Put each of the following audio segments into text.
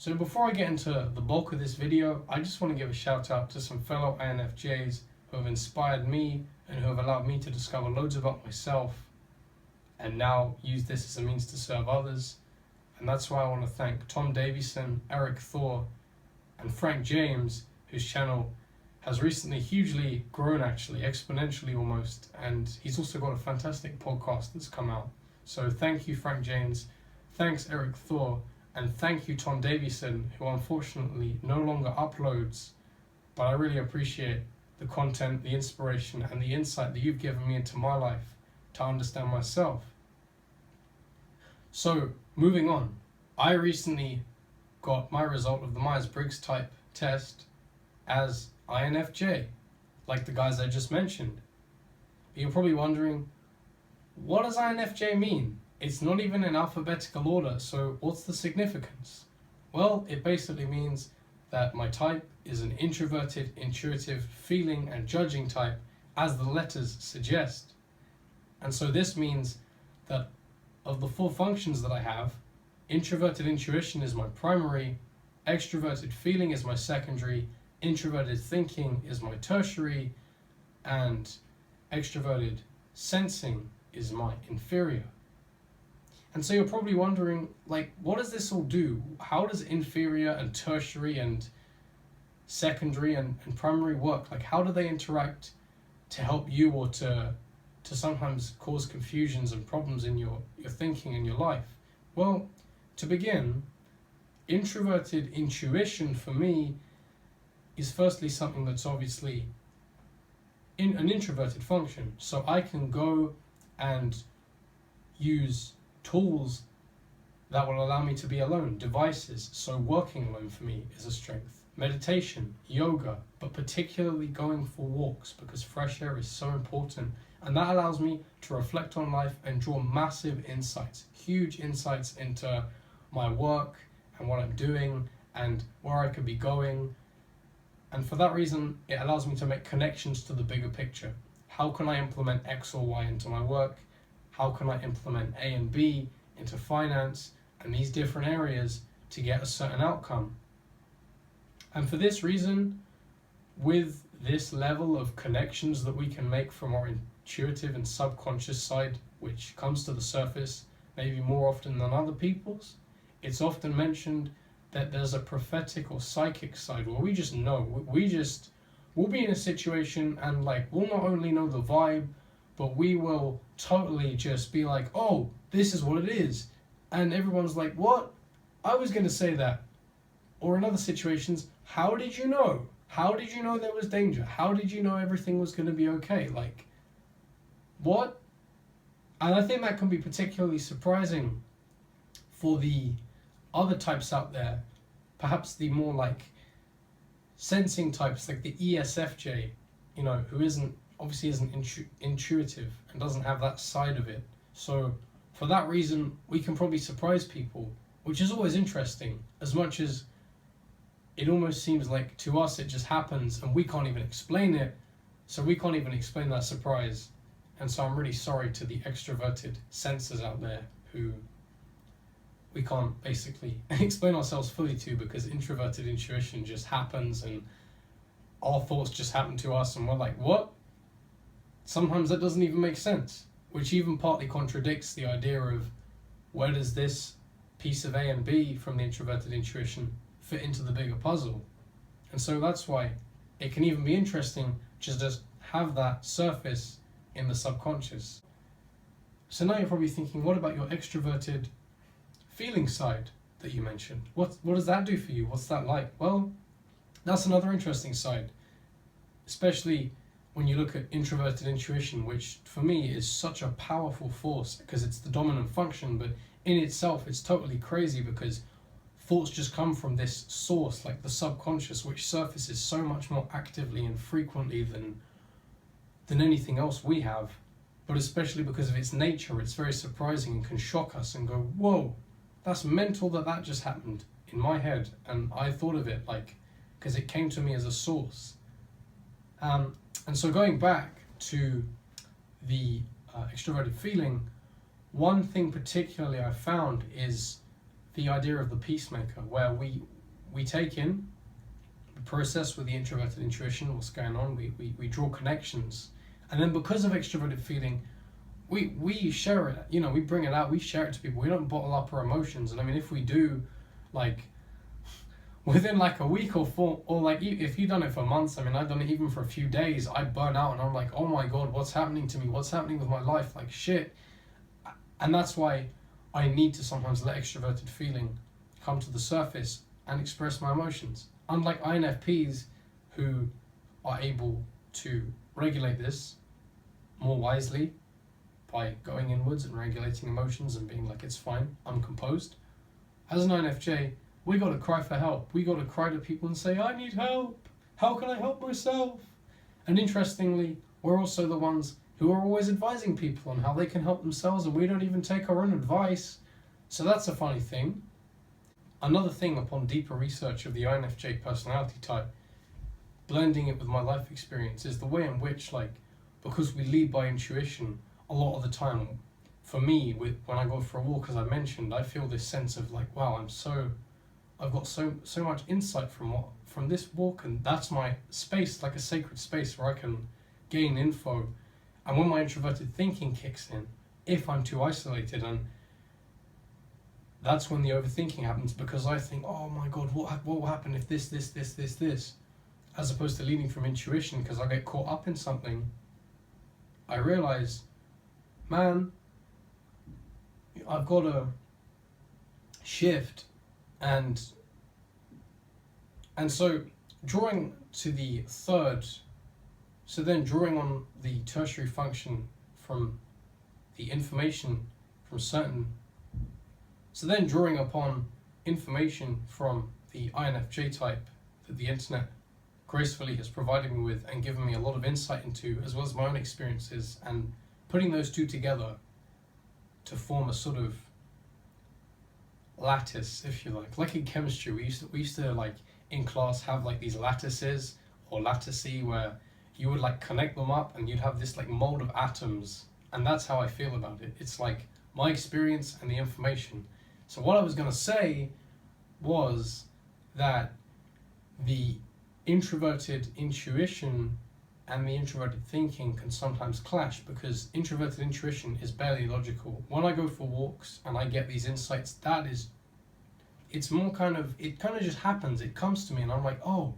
So before I get into the bulk of this video, I just want to give a shout out to some fellow INFJs who have inspired me and who have allowed me to discover loads about myself and now use this as a means to serve others. And that's why I want to thank Tom Davison, Eric Thor, and Frank James, whose channel has recently hugely grown, actually, exponentially almost, and he's also got a fantastic podcast that's come out. So thank you, Frank James, thanks Eric Thor, and thank you, Tom Davison, who unfortunately no longer uploads, but I really appreciate the content, the inspiration, and the insight that you've given me into my life to understand myself. So, moving on, I recently got my result of the Myers-Briggs type test as INFJ, like the guys I just mentioned. But you're probably wondering, what does INFJ mean? It's not even in alphabetical order, so what's the significance? Well, it basically means that my type is an introverted, intuitive, feeling and judging type, as the letters suggest. And so this means that of the 4 functions that I have, introverted intuition is my primary, extroverted feeling is my secondary, introverted thinking is my tertiary, and extroverted sensing is my inferior. And so you're probably wondering, like, what does this all do? How does inferior and tertiary and secondary and primary work? Like, how do they interact to help you or to sometimes cause confusions and problems in your thinking and your life? Well, to begin, introverted intuition for me is firstly something that's obviously in an introverted function. So I can go and use tools that will allow me to be alone, devices. So working alone for me is a strength. Meditation, yoga, but particularly going for walks, because fresh air is so important. And that allows me to reflect on life and draw massive insights, huge insights into my work and what I'm doing and where I could be going. And for that reason, it allows me to make connections to the bigger picture. How can I implement X or Y into my work? How can I implement A and B into finance and these different areas to get a certain outcome? And for this reason, with this level of connections that we can make from our intuitive and subconscious side, which comes to the surface maybe more often than other people's, it's often mentioned that there's a prophetic or psychic side where we just know, we'll be in a situation and like we'll not only know the vibe, but we will totally just be like, oh, this is what it is. And everyone's like, what? I was going to say that. Or in other situations, how did you know? How did you know there was danger? How did you know everything was going to be okay? Like, what? And I think that can be particularly surprising for the other types out there, perhaps the more like sensing types, like the ESFJ, who obviously isn't intuitive and doesn't have that side of it. So for that reason, we can probably surprise people, which is always interesting, as much as it almost seems like to us it just happens and we can't even explain it, so we can't even explain that surprise. And so I'm really sorry to the extroverted sensors out there who we can't basically explain ourselves fully to, because introverted intuition just happens and our thoughts just happen to us and we're like, what? Sometimes that doesn't even make sense, which even partly contradicts the idea of where does this piece of A and B from the introverted intuition fit into the bigger puzzle. And so that's why it can even be interesting just to have that surface in the subconscious. So now you're probably thinking, what about your extroverted feeling side that you mentioned? What does that do for you? What's that like? Well, that's another interesting side, especially when you look at introverted intuition, which for me is such a powerful force because it's the dominant function, but in itself it's totally crazy because thoughts just come from this source, like the subconscious, which surfaces so much more actively and frequently than anything else we have. But especially because of its nature, it's very surprising and can shock us and go, whoa, that's mental that just happened in my head, and I thought of it because it came to me as a source. And so going back to the extroverted feeling, one thing particularly I found is the idea of the peacemaker, where we take in, we process with the introverted intuition what's going on, we draw connections, and then because of extroverted feeling, we share it, you know, we bring it out, we share it to people. We don't bottle up our emotions. And I mean, if we do, like, within like a week or four, or like if you've done it for months, I mean, I've done it even for a few days, I burn out and I'm like, oh my god, what's happening to me, what's happening with my life, like shit. And that's why I need to sometimes let extroverted feeling come to the surface and express my emotions. Unlike INFPs, who are able to regulate this more wisely by going inwards and regulating emotions and being like, it's fine, I'm composed. As an INFJ, we gotta cry for help. We gotta cry to people and say, I need help. How can I help myself? And interestingly, we're also the ones who are always advising people on how they can help themselves, and we don't even take our own advice. So that's a funny thing. Another thing upon deeper research of the INFJ personality type, blending it with my life experience, is the way in which, like, because we lead by intuition, a lot of the time, for me, when I go for a walk, as I mentioned, I feel this sense of like, wow, I've got so much insight from this walk, and that's my space, like a sacred space where I can gain info. And when my introverted thinking kicks in, if I'm too isolated, and that's when the overthinking happens, because I think, oh my god, what will happen if this, as opposed to leading from intuition, because I get caught up in something. I realize, man, I've got to shift, and so drawing to the third, so then drawing on the tertiary function from the information from certain, so then drawing upon information from the INFJ type that the internet gracefully has provided me with and given me a lot of insight into, as well as my own experiences, and putting those two together to form a sort of lattice, if you like in chemistry. We used to like in class have like these lattices or lattice where you would like connect them up and you'd have this like mold of atoms, and that's how I feel about it. It's like my experience and the information. So what I was going to say was that the introverted intuition and the introverted thinking can sometimes clash, because introverted intuition is barely logical. When I go for walks and I get these insights, it's more kind of just happens. It comes to me and I'm like, oh,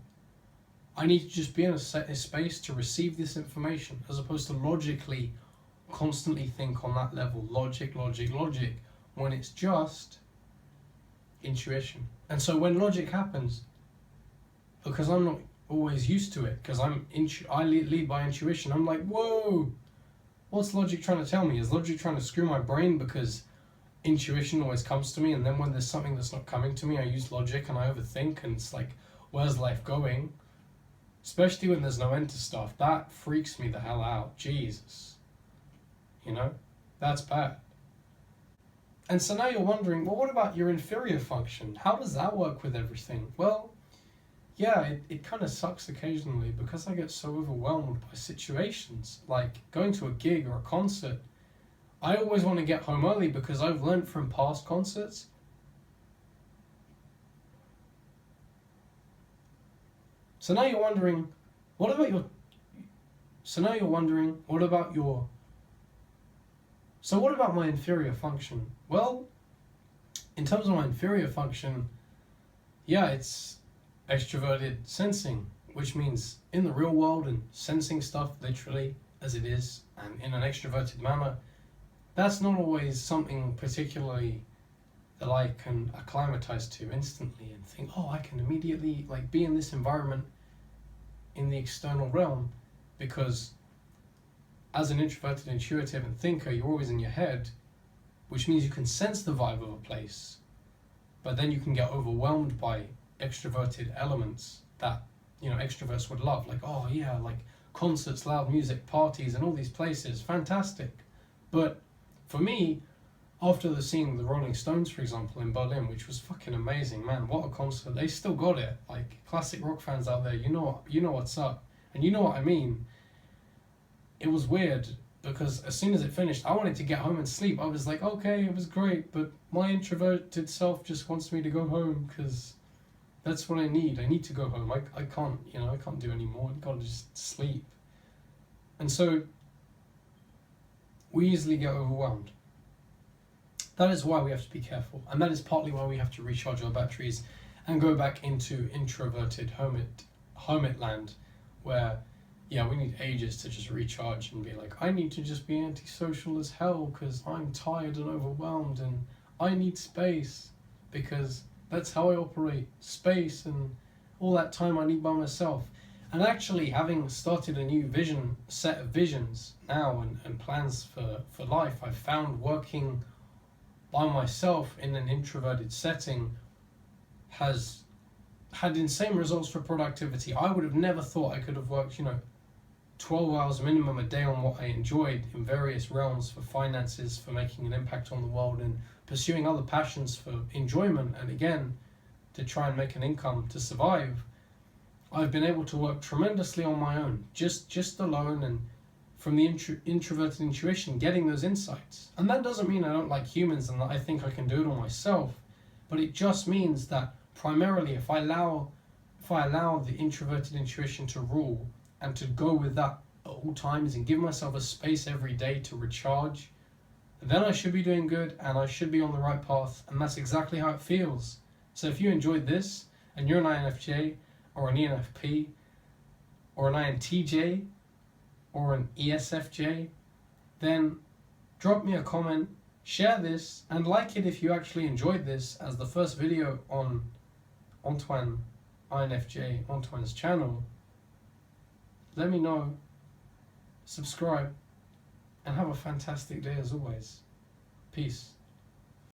I need to just be in a space to receive this information, as opposed to logically constantly think on that level, logic, when it's just intuition. And so when logic happens, because I'm not always used to it, because I lead by intuition, I'm like, whoa, what's logic trying to tell me? Is logic trying to screw my brain? Because intuition always comes to me, and then when there's something that's not coming to me, I use logic and I overthink, and it's like, where's life going? Especially when there's no end to stuff. That freaks me the hell out. Jesus. You know? That's bad. And so now you're wondering, well, what about your inferior function? How does that work with everything? Well, yeah, it kind of sucks occasionally, because I get so overwhelmed by situations. Like going to a gig or a concert, I always want to get home early, because I've learned from past concerts, so now you're wondering, what about my inferior function? Well, in terms of my inferior function, yeah, it's extroverted sensing, which means in the real world and sensing stuff literally as it is and in an extroverted manner. That's not always something particularly that I can acclimatize to instantly and think, oh, I can immediately like be in this environment in the external realm, because as an introverted intuitive and thinker, you're always in your head, which means you can sense the vibe of a place, but then you can get overwhelmed by extroverted elements that, you know, extroverts would love, like, oh yeah, like concerts, loud music, parties, and all these places, fantastic. But for me, after seeing the Rolling Stones, for example, in Berlin, which was fucking amazing, man, what a concert. They still got it. Like, classic rock fans out there, you know what's up, and you know what I mean. It was weird because as soon as it finished, I wanted to get home and sleep. I was like, okay, it was great, but my introverted self just wants me to go home because that's what I need. I need to go home. I can't, I can't do any more. I've got to just sleep. And so we easily get overwhelmed. That is why we have to be careful. And that is partly why we have to recharge our batteries and go back into introverted hermit land, where, yeah, we need ages to just recharge and be like, I need to just be antisocial as hell because I'm tired and overwhelmed, and I need space because that's how I operate. Space and all that time I need by myself. And actually, having started a new set of visions now and plans for life, I've found working by myself in an introverted setting has had insane results for productivity. I would have never thought I could have worked, 12 hours minimum a day on what I enjoyed in various realms, for finances, for making an impact on the world, and pursuing other passions for enjoyment, and again, to try and make an income to survive. I've been able to work tremendously on my own, just alone, and from the introverted intuition, getting those insights. And that doesn't mean I don't like humans and that I think I can do it all myself, but it just means that primarily if I allow the introverted intuition to rule and to go with that at all times and give myself a space every day to recharge, then I should be doing good and I should be on the right path, and that's exactly how it feels. So if you enjoyed this and you're an INFJ or an ENFP or an INTJ or an ESFJ, then drop me a comment, share this, and like it if you actually enjoyed this as the first video on Antoine's channel. Let me know, subscribe, and have a fantastic day as always. Peace.